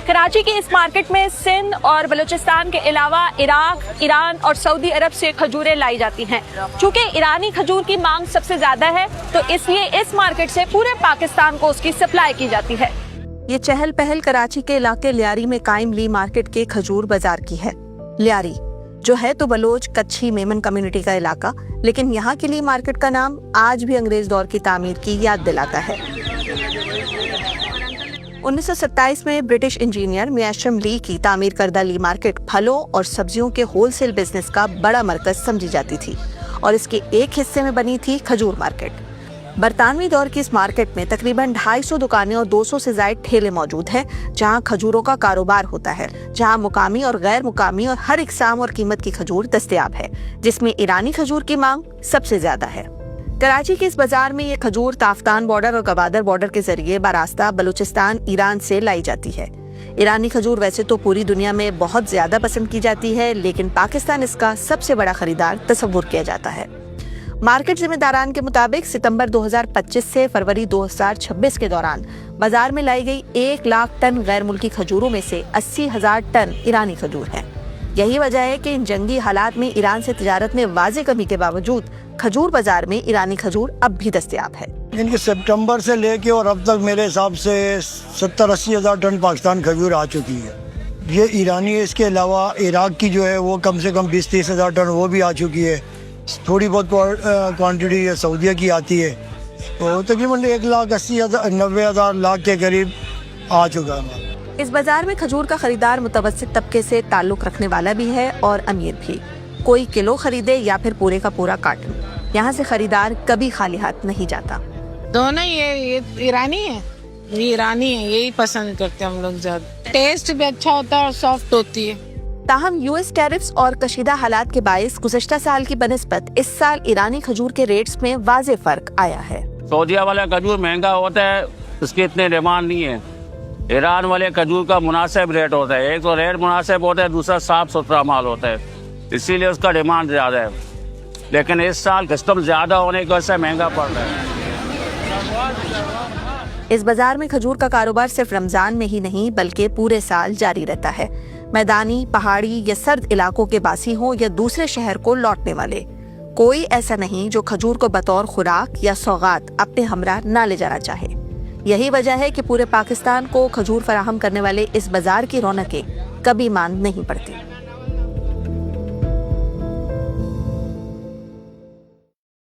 कराची के इस मार्केट में सिंध और बलूचिस्तान के अलावा इराक, ईरान और सऊदी अरब से खजूरें लाई जाती हैं। चूंकि ईरानी खजूर की मांग सबसे ज्यादा है, तो इसलिए इस मार्केट से पूरे पाकिस्तान को उसकी सप्लाई की जाती है। ये चहल पहल कराची के इलाके लियारी में कायम ली मार्केट के खजूर बाजार की है। लियारी जो है तो बलोच, कच्छी, मेमन कम्युनिटी का इलाका, लेकिन यहाँ की ली मार्केट का नाम आज भी अंग्रेज दौर की तामीर की याद दिलाता है। 1927 में ब्रिटिश इंजीनियर मियाशम ली की तामीर करदा ली मार्केट फलों और सब्जियों के होलसेल बिजनेस का बड़ा मरकज समझी जाती थी और इसके एक हिस्से में बनी थी खजूर मार्केट। बरतानवी दौर की इस मार्केट में तकरीबन 250 दुकानें और 200 से ज्यादा ठेले मौजूद हैं, जहां खजूरों का कारोबार होता है, जहां मुकामी और गैर मुकामी और हर इकसाम और कीमत की खजूर दस्तयाब है, जिसमें ईरानी खजूर की मांग सबसे ज्यादा है। कराची के इस बाजार में ये खजूर ताफ्तान बॉर्डर और गवादर बॉर्डर के जरिए बरास्ता बलूचिस्तान, ईरान से लाई जाती है। ईरानी खजूर वैसे तो पूरी दुनिया में बहुत ज्यादा पसंद की जाती है, लेकिन पाकिस्तान इसका सबसे बड़ा खरीदार तस्वुर किया जाता है। मार्केट जिम्मेदारान के मुताबिक सितंबर 2025 से फरवरी 2026 के दौरान बाजार में लाई गई 1 लाख टन गैर मुल्की खजूरों में से 80,000 टन ईरानी खजूर है। यही वजह है कि इन जंगी हालात में ईरान से तिजारत में वाज़े कमी के बावजूद खजूर बाजार में ईरानी खजूर अब भी दस्तयाब है। इनके सितंबर से लेके और अब तक मेरे हिसाब से 70-80 हज़ार टन पाकिस्तान खजूर आ चुकी है। ये ईरानी है, इसके अलावा इराक की जो है वो कम से कम 20-30 हज़ार टन वो भी आ चुकी है। थोड़ी बहुत क्वांटिटी सऊदीया की आती है, तो तकरीबन 1,80,000-90,000 लाख के करीब आ चुका है। इस बाजार में खजूर का खरीदार मुतवस्सित तबके से ताल्लुक रखने वाला भी है और अमीर भी। कोई किलो खरीदे या फिर पूरे का पूरा कार्टन, यहाँ से खरीदार कभी खाली हाथ नहीं जाता। दोनों ये ईरानी है, ये ईरानी है, यही पसंद करते हैं हम लोग ज्यादा। टेस्ट भी अच्छा होता है और सॉफ्ट होती है। ताहम यूएस टैरिफ्स और कशीदा हालात के बायस गुज़श्ता साल की बनिस्बत इस साल ईरानी खजूर के रेट्स में वाज़े फर्क आया है। सऊदीया वाला खजूर महंगा होता है, उसकी इतने डिमांड नहीं है। ईरान वाले खजूर का मुनासिब रेट होता है, एक तो रेट मुनासिब होता है, दूसरा साफ सुथरा माल होता है, इसीलिए उसका डिमांड ज़्यादा है। लेकिन इस साल कस्टम ज़्यादा होने की वजह से महंगा पड़ रहा है। इस बाजार में खजूर का कारोबार सिर्फ रमजान में ही नहीं बल्कि पूरे साल जारी रहता है। मैदानी, पहाड़ी या सर्द इलाकों के बासी हों या दूसरे शहर को लौटने वाले, कोई ऐसा नहीं जो खजूर को बतौर खुराक या सौगात अपने हमरा ना ले जाना चाहे। यही वजह है कि पूरे पाकिस्तान को खजूर फराहम करने वाले इस बाजार की रौनकें कभी मांद नहीं पड़ती।